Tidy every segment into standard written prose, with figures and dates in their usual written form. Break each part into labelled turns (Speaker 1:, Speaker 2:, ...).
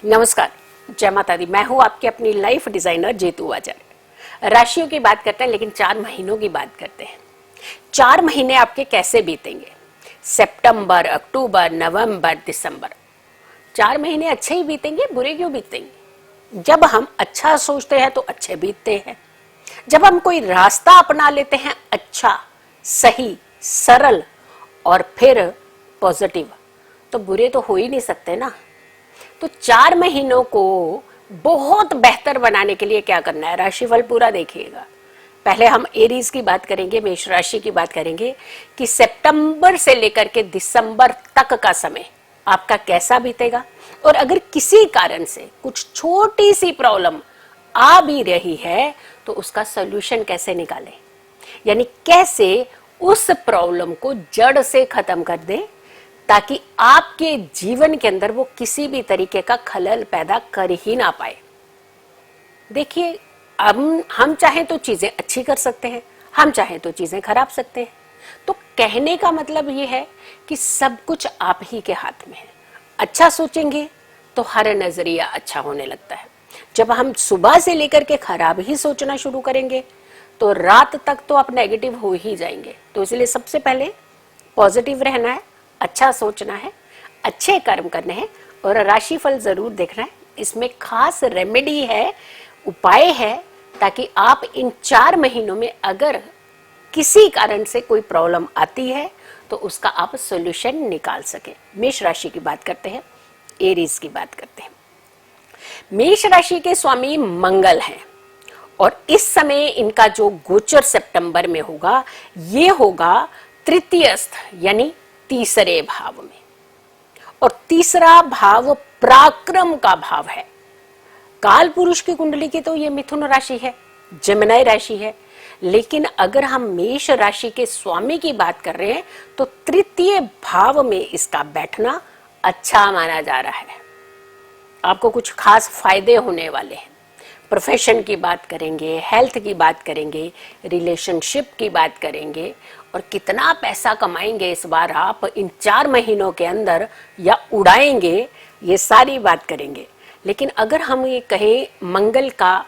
Speaker 1: नमस्कार, जय माता दी। मैं हूँ आपकी अपनी लाइफ डिजाइनर जेतू आचार्य। राशियों की बात करते हैं, लेकिन 4 महीनों की बात करते हैं। 4 महीने आपके कैसे बीतेंगे? सितंबर, अक्टूबर, नवंबर, दिसंबर। 4 महीने अच्छे ही बीतेंगे, बुरे क्यों बीतेंगे? जब हम अच्छा सोचते हैं तो अच्छे बीतते हैं। जब हम कोई रास्ता अपना लेते हैं अच्छा, सही, सरल और फिर पॉजिटिव, तो बुरे तो हो ही नहीं सकते ना। तो 4 महीनों को बहुत बेहतर बनाने के लिए क्या करना है? राशिफल पूरा देखिएगा। पहले हम एरीज की बात करेंगे, मेष राशि की बात करेंगे कि सितंबर से लेकर के दिसंबर तक का समय आपका कैसा बीतेगा, और अगर किसी कारण से कुछ छोटी सी प्रॉब्लम आ भी रही है तो उसका सॉल्यूशन कैसे निकालें, यानी कैसे उस प्रॉब्लम को जड़ से खत्म कर दें ताकि आपके जीवन के अंदर वो किसी भी तरीके का खलल पैदा कर ही ना पाए। देखिए, हम चाहें तो चीजें अच्छी कर सकते हैं, हम चाहें तो चीजें खराब सकते हैं। तो कहने का मतलब ये है कि सब कुछ आप ही के हाथ में है। अच्छा सोचेंगे तो हर नजरिया अच्छा होने लगता है। जब हम सुबह से लेकर के खराब ही सोचना शुरू करेंगे तो रात तक तो आप नेगेटिव हो ही जाएंगे। तो इसलिए सबसे पहले पॉजिटिव रहना है, अच्छा सोचना है, अच्छे कर्म करने हैं और राशिफल जरूर देखना है। इसमें खास रेमेडी है, उपाय है, ताकि आप इन 4 महीनों में अगर किसी कारण से कोई प्रॉब्लम आती है तो उसका आप सॉल्यूशन निकाल सके। मेष राशि की बात करते हैं, एरीज की बात करते हैं। मेष राशि के स्वामी मंगल हैं और इस समय इनका जो गोचर सितंबर में होगा ये होगा तृतीयस्थ यानी तीसरे भाव में, और तीसरा भाव पराक्रम का भाव है। काल पुरुष की कुंडली की तो ये मिथुन राशि है, जमनाई राशि है, लेकिन अगर हम मेष राशि के स्वामी की बात कर रहे हैं तो तृतीय भाव में इसका बैठना अच्छा माना जा रहा है। आपको कुछ खास फायदे होने वाले हैं। प्रोफेशन की बात करेंगे, हेल्थ की बात करेंगे, रिलेशनशिप की बात करेंगे, और कितना पैसा कमाएंगे इस बार आप इन 4 महीनों के अंदर या उड़ाएंगे, ये सारी बात करेंगे। लेकिन अगर हम ये कहें मंगल का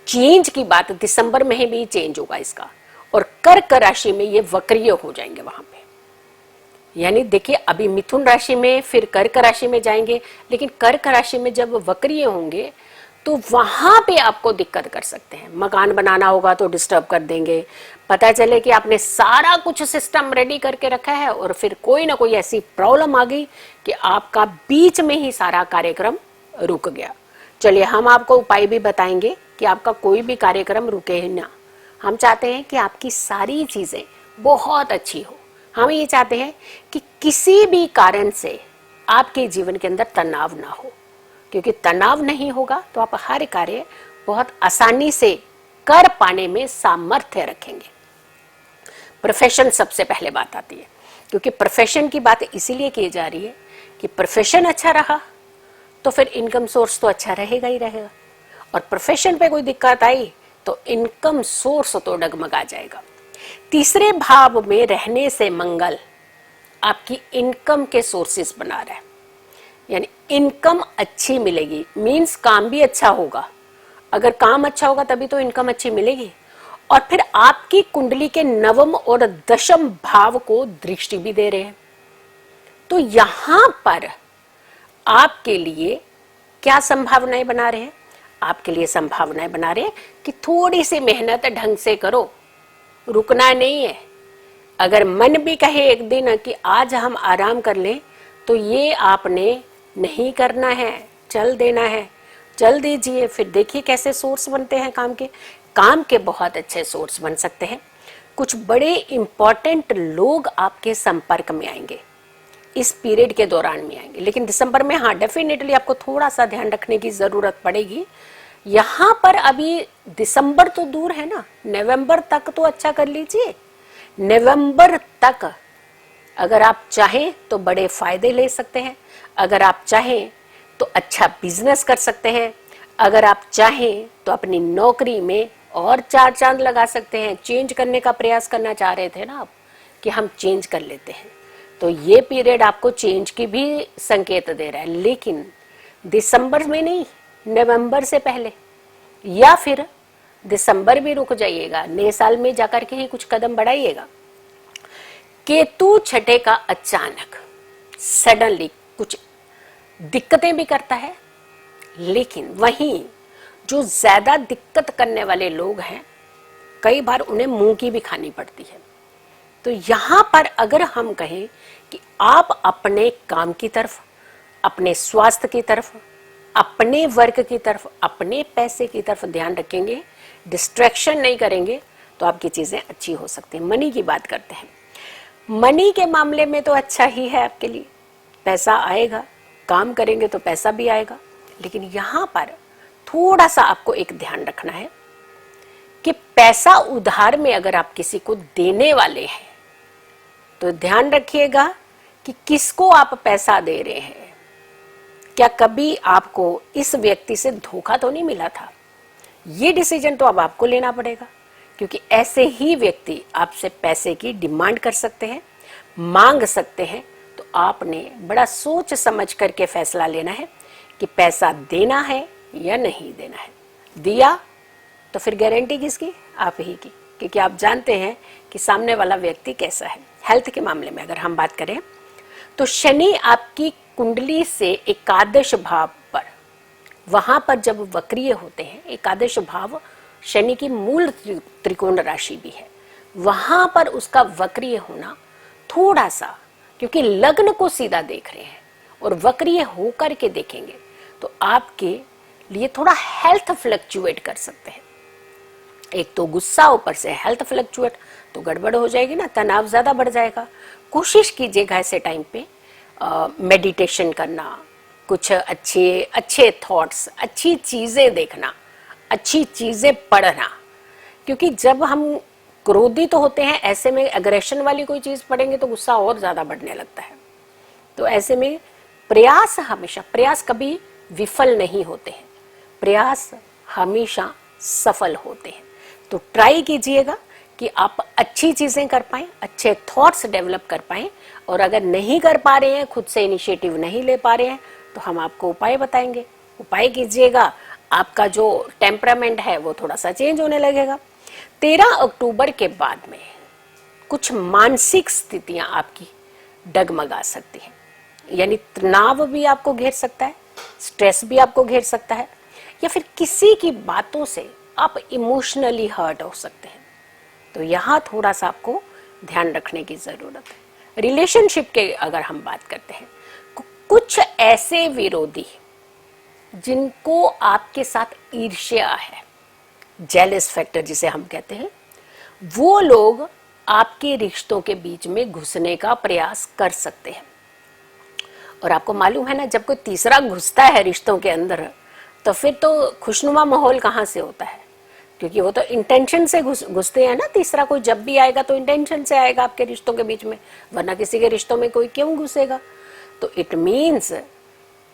Speaker 1: चेंज की बात, दिसंबर में ही भी चेंज होगा इसका, और कर्क राशि में ये वक्रीय हो जाएंगे वहां पे। यानी देखिए, अभी मिथुन राशि में फिर कर्क राशि में जाएंगे, लेकिन कर्क राशि में जब वक्रीय होंगे तो वहां पे आपको दिक्कत कर सकते हैं। मकान बनाना होगा तो डिस्टर्ब कर देंगे। पता चले कि आपने सारा कुछ सिस्टम रेडी करके रखा है और फिर कोई ना कोई ऐसी प्रॉब्लम आ गई कि आपका बीच में ही सारा कार्यक्रम रुक गया। चलिए, हम आपको उपाय भी बताएंगे कि आपका कोई भी कार्यक्रम रुके ही ना। हम चाहते हैं कि आपकी सारी चीजें बहुत अच्छी हो। हम ये चाहते हैं कि किसी भी कारण से आपके जीवन के अंदर तनाव ना हो, क्योंकि तनाव नहीं होगा तो आप हर कार्य बहुत आसानी से कर पाने में सामर्थ्य रखेंगे। प्रोफेशन सबसे पहले बात आती है, क्योंकि प्रोफेशन की बात इसीलिए की जा रही है कि प्रोफेशन अच्छा रहा तो फिर इनकम सोर्स तो अच्छा रहेगा ही रहेगा, और प्रोफेशन पे कोई दिक्कत आई तो इनकम सोर्स तो डगमगा जाएगा। तीसरे भाव में रहने से मंगल आपकी इनकम के सोर्सेस बना रहा है, यानी इनकम अच्छी मिलेगी। मीन्स काम भी अच्छा होगा। अगर काम अच्छा होगा तभी तो इनकम अच्छी मिलेगी। और फिर आपकी कुंडली के नवम और दशम भाव को दृष्टि भी दे रहे हैं। तो यहां पर आपके लिए क्या संभावनाएं बना रहे हैं? आपके लिए संभावनाएं बना रहे हैं कि थोड़ी सी मेहनत ढंग से करो, रुकना नहीं है। अगर मन भी कहे एक दिन कि आज हम आराम कर लें, तो ये आपने नहीं करना है, चल देना है, चल दीजिए। फिर देखिए कैसे सोर्स बनते हैं काम के बहुत अच्छे सोर्स बन सकते हैं। कुछ बड़े इंपॉर्टेंट लोग आपके संपर्क में आएंगे, इस पीरियड के दौरान में आएंगे। लेकिन दिसंबर में हाँ, डेफिनेटली आपको थोड़ा सा ध्यान रखने की जरूरत पड़ेगी। यहाँ पर अभी दिसंबर तो दूर है ना, नवंबर तक तो अच्छा कर लीजिए। नवंबर तक अगर आप चाहें तो बड़े फायदे ले सकते हैं। अगर आप चाहें तो अच्छा बिजनेस कर सकते हैं। अगर आप चाहें तो अपनी नौकरी में और 4 चांद लगा सकते हैं। चेंज करने का प्रयास करना चाह रहे थे ना आप, कि हम चेंज कर लेते हैं, तो ये पीरियड आपको चेंज की भी संकेत दे रहा है। लेकिन दिसंबर में नहीं, नवंबर से पहले, या फिर दिसंबर भी रुक जाइएगा, नए साल में जाकर के ही कुछ कदम बढ़ाइएगा। केतु छठे का अचानक सडनली कुछ दिक्कतें भी करता है, लेकिन वहीं जो ज्यादा दिक्कत करने वाले लोग हैं कई बार उन्हें मुंह की भी खानी पड़ती है। तो यहां पर अगर हम कहें कि आप अपने काम की तरफ, अपने स्वास्थ्य की तरफ, अपने वर्क की तरफ, अपने पैसे की तरफ ध्यान रखेंगे, डिस्ट्रैक्शन नहीं करेंगे, तो आपकी चीजें अच्छी हो सकती हैं। मनी की बात करते हैं। मनी के मामले में तो अच्छा ही है आपके लिए, पैसा आएगा, काम करेंगे तो पैसा भी आएगा। लेकिन यहां पर थोड़ा सा आपको एक ध्यान रखना है कि पैसा उधार में अगर आप किसी को देने वाले हैं तो ध्यान रखिएगा कि किसको आप पैसा दे रहे हैं। क्या कभी आपको इस व्यक्ति से धोखा तो नहीं मिला था? ये डिसीजन तो अब आपको लेना पड़ेगा, क्योंकि ऐसे ही व्यक्ति आपसे पैसे की डिमांड कर सकते हैं, मांग सकते हैं। तो आपने बड़ा सोच समझ करके फैसला लेना है कि पैसा देना है या नहीं देना है। दिया तो फिर गारंटी किसकी? आप ही की, क्योंकि आप जानते हैं कि सामने वाला व्यक्ति कैसा है। हेल्थ के मामले में अगर हम बात करें तो शनि आपकी कुंडली से एकादश भाव पर, वहां पर जब वक्रीय होते हैं, एकादश भाव शनि की मूल त्रिकोण राशि भी है, वहां पर उसका वक्रीय होना थोड़ा सा, क्योंकि लग्न को सीधा देख रहे हैं और वक्रीय होकर के देखेंगे तो आपके लिए थोड़ा हेल्थ फ्लक्चुएट कर सकते हैं। एक तो गुस्सा, ऊपर से हेल्थ फ्लक्चुएट, तो गड़बड़ हो जाएगी ना, तनाव ज्यादा बढ़ जाएगा। कोशिश कीजिएगा ऐसे टाइम पे मेडिटेशन करना, कुछ अच्छे थॉट्स, अच्छी चीजें देखना, अच्छी चीजें पढ़ना, क्योंकि जब हम क्रोधित तो होते हैं, ऐसे में एग्रेशन वाली कोई चीज पढ़ेंगे तो गुस्सा और ज्यादा बढ़ने लगता है। तो ऐसे में प्रयास, हमेशा प्रयास कभी विफल नहीं होते हैं, प्रयास हमेशा सफल होते हैं। तो ट्राई कीजिएगा कि आप अच्छी चीजें कर पाएं, अच्छे थॉट्स डेवलप कर पाएं। और अगर नहीं कर पा रहे हैं, खुद से इनिशिएटिव नहीं ले पा रहे हैं, तो हम आपको उपाय बताएंगे, उपाय कीजिएगा। आपका जो टेम्परामेंट है वो थोड़ा सा चेंज होने लगेगा। 13 अक्टूबर के बाद में कुछ मानसिक स्थितियां आपकी डगमगा सकती हैं, यानी तनाव भी आपको घेर सकता है, स्ट्रेस भी आपको घेर सकता है, या फिर किसी की बातों से आप इमोशनली हर्ट हो सकते हैं। तो यहाँ थोड़ा सा आपको ध्यान रखने की जरूरत है। रिलेशनशिप के अगर हम बात करते हैं, कुछ ऐसे विरोधी जिनको आपके साथ ईर्ष्या है, जेलस फैक्टर जिसे हम कहते हैं, वो लोग आपके रिश्तों के बीच में घुसने का प्रयास कर सकते हैं। और आपको मालूम है ना, जब कोई तीसरा घुसता है रिश्तों के अंदर तो फिर तो खुशनुमा माहौल कहाँ से होता है, क्योंकि वो तो इंटेंशन से घुसते हैं ना। तीसरा कोई जब भी आएगा तो इंटेंशन से आएगा आपके रिश्तों के बीच में, वरना किसी के रिश्तों में कोई क्यों घुसेगा। तो इट मीन्स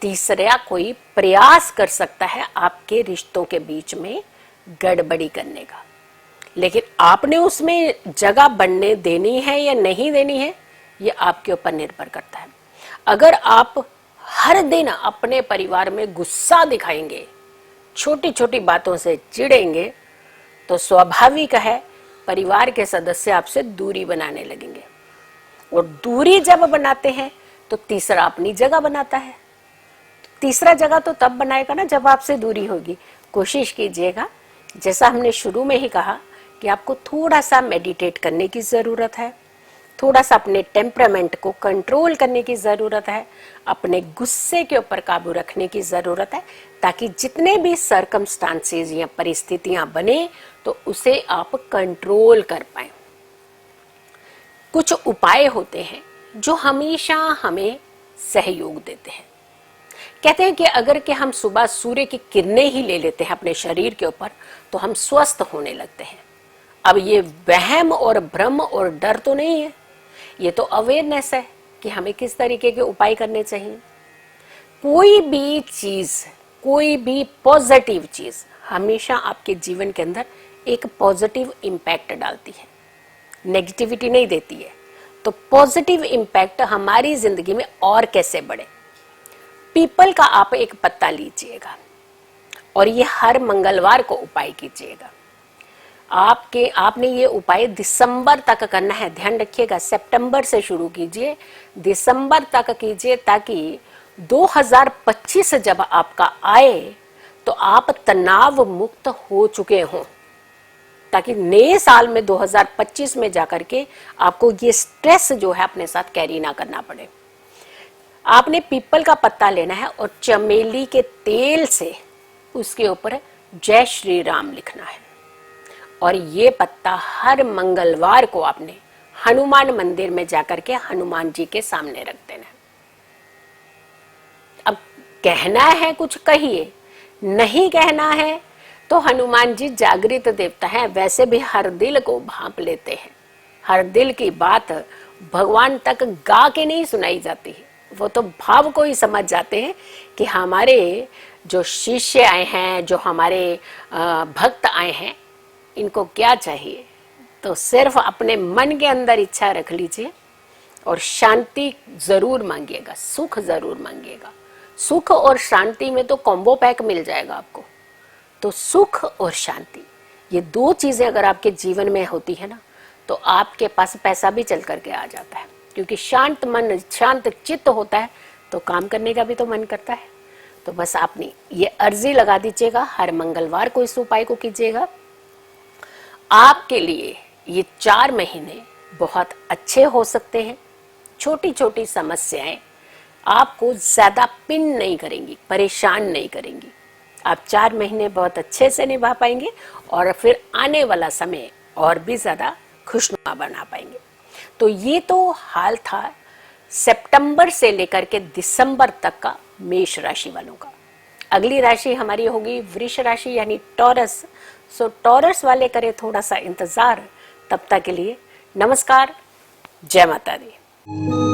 Speaker 1: तीसरा कोई प्रयास कर सकता है आपके रिश्तों के बीच में गड़बड़ी करने का, लेकिन आपने उसमें जगह बनने देनी है या नहीं देनी है, ये आपके ऊपर निर्भर करता है। अगर आप हर दिन अपने परिवार में गुस्सा दिखाएंगे, छोटी छोटी बातों से चिढ़ेंगे, तो स्वाभाविक है परिवार के सदस्य आपसे दूरी बनाने लगेंगे। और दूरी जब बनाते हैं तो तीसरा अपनी जगह बनाता है। तीसरा जगह तो तब बनाएगा ना जब आपसे दूरी होगी। कोशिश कीजिएगा, जैसा हमने शुरू में ही कहा, कि आपको थोड़ा सा मेडिटेट करने की जरूरत है, थोड़ा सा अपने टेम्परामेंट को कंट्रोल करने की जरूरत है, अपने गुस्से के ऊपर काबू रखने की जरूरत है, ताकि जितने भी सर्कमस्टांसेस या परिस्थितियां बने तो उसे आप कंट्रोल कर पाए। कुछ उपाय होते हैं जो हमेशा हमें सहयोग देते हैं। कहते हैं कि अगर कि हम सुबह सूर्य की किरणें ही ले लेते हैं अपने शरीर के ऊपर तो हम स्वस्थ होने लगते हैं। अब ये वहम और भ्रम और डर तो नहीं है, ये तो अवेयरनेस है कि हमें किस तरीके के उपाय करने चाहिए। कोई भी चीज, कोई भी पॉजिटिव चीज हमेशा आपके जीवन के अंदर एक पॉजिटिव इम्पैक्ट डालती है, नेगेटिविटी नहीं देती है। तो पॉजिटिव इम्पैक्ट हमारी जिंदगी में और कैसे बढ़े, पीपल का आप एक पत्ता लीजिएगा और ये हर मंगलवार को उपाय कीजिएगा। आपने ये उपाय दिसंबर तक करना है, ध्यान रखिएगा। सितंबर से शुरू कीजिए, दिसंबर तक कीजिए, ताकि 2025 जब आपका आए तो आप तनाव मुक्त हो चुके हों, ताकि नए साल में 2025 में जाकर के आपको ये स्ट्रेस जो है अपने साथ कैरी ना करना पड़े। आपने पीपल का पत्ता लेना है और चमेली के तेल से उसके ऊपर जय श्री राम लिखना है, और ये पत्ता हर मंगलवार को आपने हनुमान मंदिर में जाकर के हनुमान जी के सामने रख देना है। अब कहना है कुछ कहिए, नहीं कहना है तो हनुमान जी जागृत देवता है, वैसे भी हर दिल को भांप लेते हैं। हर दिल की बात भगवान तक गा के नहीं सुनाई जाती है, वो तो भाव को ही समझ जाते हैं कि हमारे जो शिष्य आए हैं, जो हमारे भक्त आए हैं, इनको क्या चाहिए। तो सिर्फ अपने मन के अंदर इच्छा रख लीजिए और शांति जरूर मांगिएगा, सुख जरूर मांगिएगा। सुख और शांति में तो कॉम्बो पैक मिल जाएगा आपको। तो सुख और शांति, ये दो चीजें अगर आपके जीवन में होती है ना, तो आपके पास पैसा भी चल करके आ जाता है, क्योंकि शांत मन शांत चित्त होता है तो काम करने का भी तो मन करता है। तो बस आपने ये अर्जी लगा दीजिएगा, हर मंगलवार को इस उपाय को कीजिएगा। आपके लिए ये 4 महीने बहुत अच्छे हो सकते हैं। छोटी छोटी समस्याएं आपको ज्यादा पिन नहीं करेंगी, परेशान नहीं करेंगी। आप 4 महीने बहुत अच्छे से निभा पाएंगे और फिर आने वाला समय और भी ज्यादा खुशनुमा बना पाएंगे। तो ये तो हाल था सितंबर से लेकर के दिसंबर तक का मेष राशि वालों का। अगली राशि हमारी होगी वृष राशि यानी टॉरस। सो टॉरस वाले करें थोड़ा सा इंतजार। तब तक के लिए नमस्कार, जय माता दी।